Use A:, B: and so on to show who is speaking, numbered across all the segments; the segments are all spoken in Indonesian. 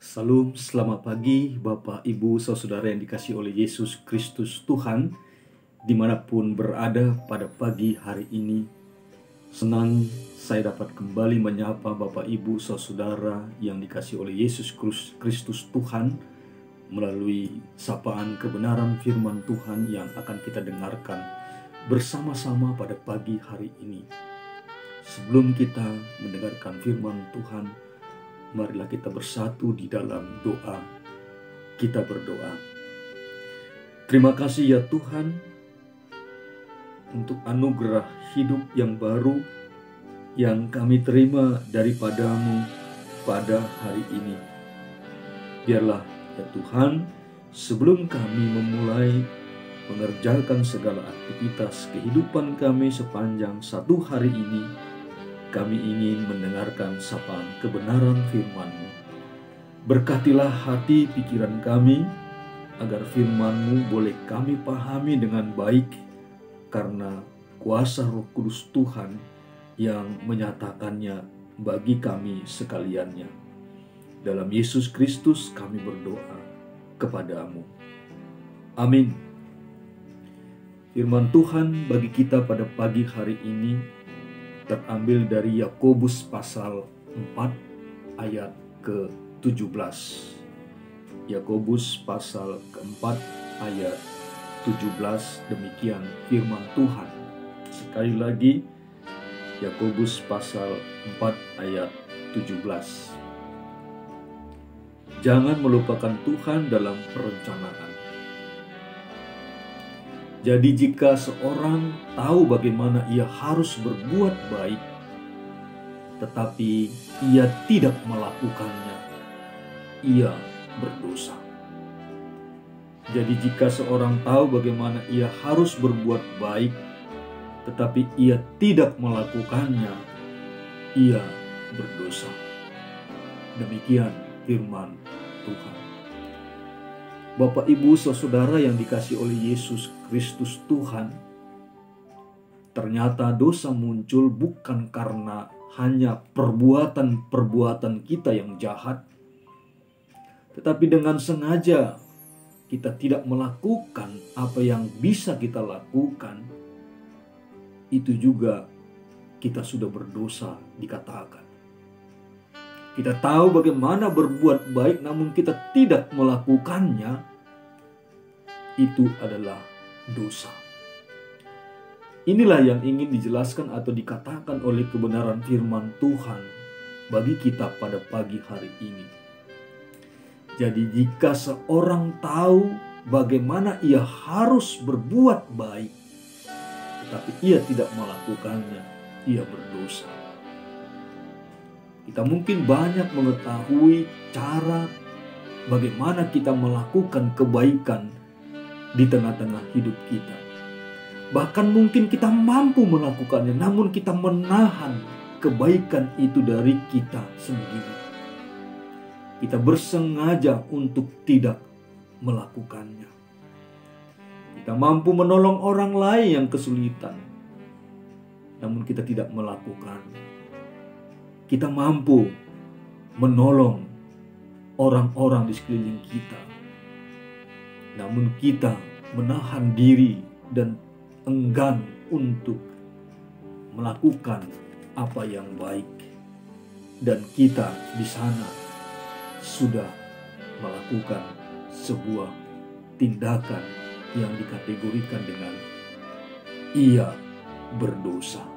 A: Salam, selamat pagi Bapak, Ibu, Saudara yang dikasihi oleh Yesus Kristus Tuhan, dimanapun berada pada pagi hari ini. Senang saya dapat kembali menyapa Bapak, Ibu, Saudara yang dikasihi oleh Yesus Kristus Tuhan melalui sapaan kebenaran firman Tuhan yang akan kita dengarkan bersama-sama pada pagi hari ini. Sebelum kita mendengarkan firman Tuhan, marilah kita bersatu di dalam doa. Kita berdoa. Terima kasih ya Tuhan untuk anugerah hidup yang baru yang kami terima daripada-Mu pada hari ini. Biarlah ya Tuhan, sebelum kami memulai mengerjakan segala aktivitas kehidupan kami sepanjang satu hari ini, kami ingin mendengarkan sapaan kebenaran firman-Mu. Berkatilah hati pikiran kami, agar firman-Mu boleh kami pahami dengan baik, karena kuasa Roh Kudus Tuhan yang menyatakannya bagi kami sekaliannya. Dalam Yesus Kristus kami berdoa kepada-Mu. Amin. Firman Tuhan bagi kita pada pagi hari ini terambil dari Yakobus pasal 4 ayat ke-17. Yakobus pasal ke-4 ayat 17, demikian firman Tuhan. Sekali lagi, Yakobus pasal 4 ayat 17. Jangan melupakan Tuhan dalam perencanaan. Jadi jika seorang tahu bagaimana ia harus berbuat baik, tetapi ia tidak melakukannya, ia berdosa. Jadi jika seorang tahu bagaimana ia harus berbuat baik, tetapi ia tidak melakukannya, ia berdosa. Demikian firman Tuhan. Bapak, Ibu, Saudara yang dikasihi oleh Yesus Kristus Tuhan, ternyata dosa muncul bukan karena hanya perbuatan-perbuatan kita yang jahat, tetapi dengan sengaja kita tidak melakukan apa yang bisa kita lakukan, itu juga kita sudah berdosa dikatakan. Kita tahu bagaimana berbuat baik namun kita tidak melakukannya, itu adalah dosa. Inilah yang ingin dijelaskan atau dikatakan oleh kebenaran firman Tuhan bagi kita pada pagi hari ini. Jadi jika seorang tahu bagaimana ia harus berbuat baik, tetapi ia tidak melakukannya, ia berdosa. Kita mungkin banyak mengetahui cara bagaimana kita melakukan kebaikan di tengah-tengah hidup kita. Bahkan mungkin kita mampu melakukannya, namun kita menahan kebaikan itu dari kita sendiri. Kita bersengaja untuk tidak melakukannya. Kita mampu menolong orang lain yang kesulitan, namun kita tidak melakukannya. Kita mampu menolong orang-orang di sekeliling kita, namun kita menahan diri dan enggan untuk melakukan apa yang baik. Dan kita di sana sudah melakukan sebuah tindakan yang dikategorikan dengan ia berdosa.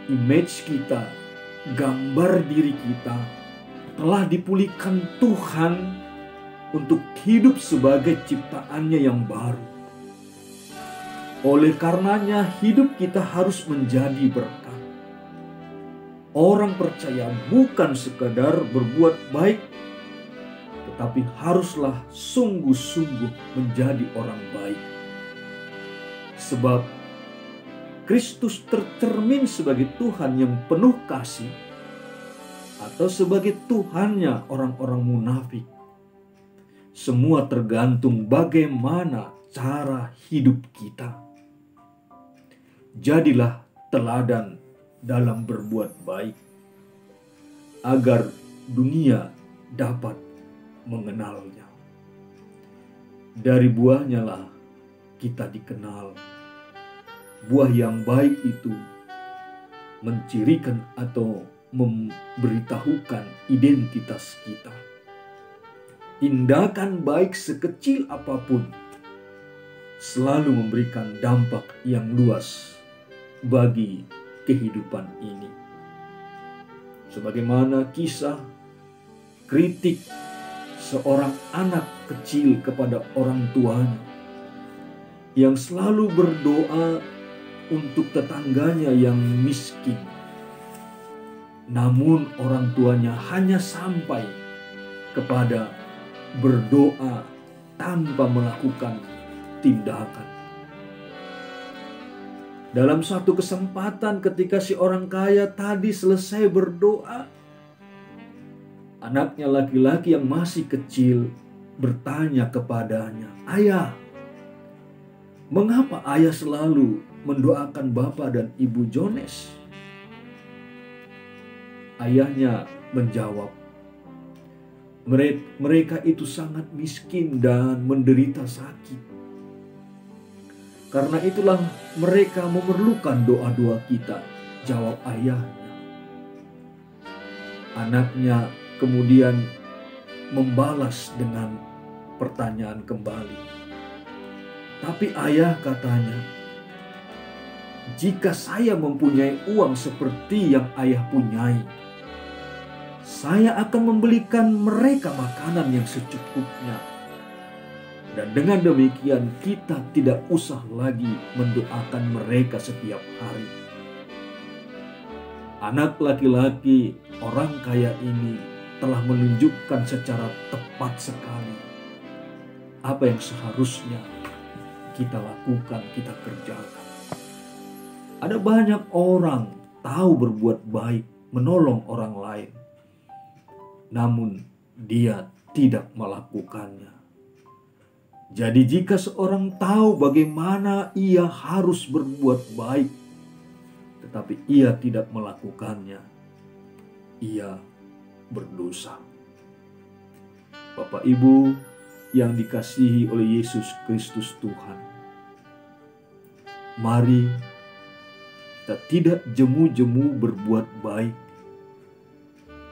A: Image kita, gambar diri kita telah dipulihkan Tuhan untuk hidup sebagai ciptaannya yang baru. Oleh karenanya hidup kita harus menjadi berkat. Orang percaya bukan sekadar berbuat baik, tetapi haruslah sungguh-sungguh menjadi orang baik. Sebab Kristus tercermin sebagai Tuhan yang penuh kasih atau sebagai Tuhannya orang-orang munafik. Semua tergantung bagaimana cara hidup kita. Jadilah teladan dalam berbuat baik, agar dunia dapat mengenalnya. Dari buahnya lah kita dikenal. Buah yang baik itu mencirikan atau memberitahukan identitas kita. Tindakan baik sekecil apapun selalu memberikan dampak yang luas bagi kehidupan ini. Sebagaimana kisah kritik seorang anak kecil kepada orang tuanya yang selalu berdoa untuk tetangganya yang miskin. Namun orang tuanya hanya sampai kepada berdoa tanpa melakukan tindakan. Dalam satu kesempatan ketika si orang kaya tadi selesai berdoa, anaknya laki-laki yang masih kecil bertanya kepadanya, "Ayah, mengapa ayah selalu mendoakan Bapak dan Ibu Jones?" Ayahnya menjawab, mereka itu sangat miskin dan menderita sakit. Karena itulah mereka memerlukan doa-doa kita, jawab ayahnya. Anaknya kemudian membalas dengan pertanyaan kembali. Tapi ayah katanya, "Jika saya mempunyai uang seperti yang ayah punyai, saya akan membelikan mereka makanan yang secukupnya. Dan dengan demikian kita tidak usah lagi mendoakan mereka setiap hari." Anak laki-laki orang kaya ini telah menunjukkan secara tepat sekali apa yang seharusnya kita lakukan, kita kerjakan. Ada banyak orang tahu berbuat baik, menolong orang lain, namun dia tidak melakukannya. Jadi jika seorang tahu bagaimana ia harus berbuat baik, tetapi ia tidak melakukannya, ia berdosa. Bapak Ibu yang dikasihi oleh Yesus Kristus Tuhan, mari kita tidak jemu-jemu berbuat baik,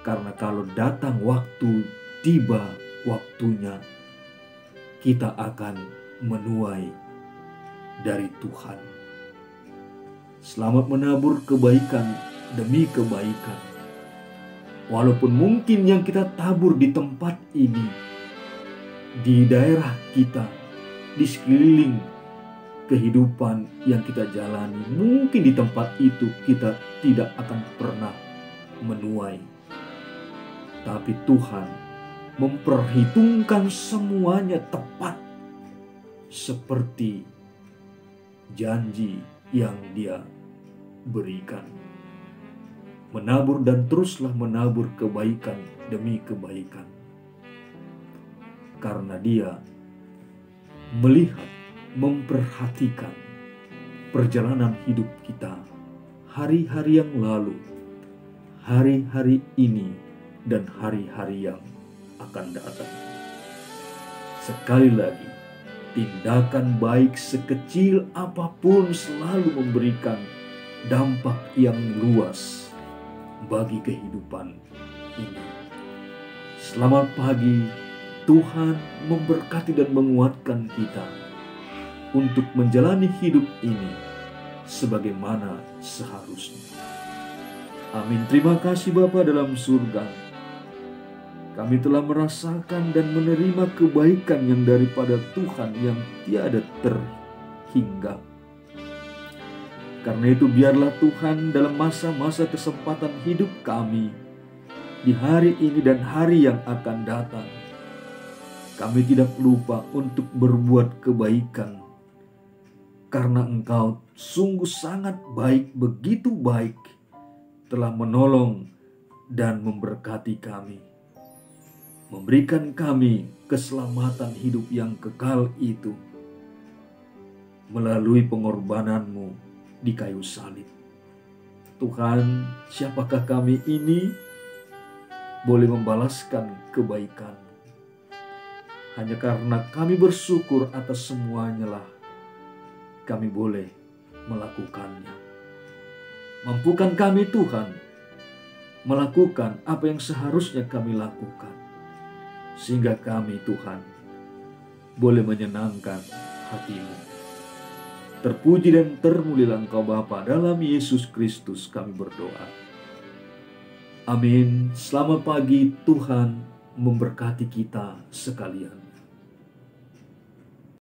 A: karena kalau datang waktu, tiba waktunya, kita akan menuai dari Tuhan. Selamat menabur kebaikan demi kebaikan. Walaupun mungkin yang kita tabur di tempat ini, di daerah kita, di sekeliling kehidupan yang kita jalani, mungkin di tempat itu kita tidak akan pernah menuai. Tapi Tuhan memperhitungkan semuanya tepat seperti janji yang Dia berikan. Menabur dan teruslah menabur kebaikan demi kebaikan. Karena Dia melihat, memperhatikan perjalanan hidup kita, hari-hari yang lalu, hari-hari ini, dan hari-hari yang akan datang. Sekali lagi, tindakan baik sekecil apapun selalu memberikan dampak yang luas bagi kehidupan ini. Selamat pagi, Tuhan memberkati dan menguatkan kita untuk menjalani hidup ini sebagaimana seharusnya. Amin. Terima kasih Bapa dalam surga. Kami telah merasakan dan menerima kebaikan yang daripada Tuhan yang tiada terhingga. Karena itu biarlah Tuhan dalam masa-masa kesempatan hidup kami di hari ini dan hari yang akan datang, kami tidak lupa untuk berbuat kebaikan. Karena Engkau sungguh sangat baik, begitu baik, telah menolong dan memberkati kami, memberikan kami keselamatan hidup yang kekal itu melalui pengorbanan-Mu di kayu salib. Tuhan, siapakah kami ini? boleh membalaskan kebaikan. Hanya karena kami bersyukur atas semuanya lah kami boleh melakukannya. Mampukan kami Tuhan melakukan apa yang seharusnya kami lakukan, sehingga kami Tuhan boleh menyenangkan hati-Mu. Terpuji dan termulialah Engkau Bapa, dalam Yesus Kristus kami berdoa. Amin. Selamat pagi, Tuhan memberkati kita sekalian.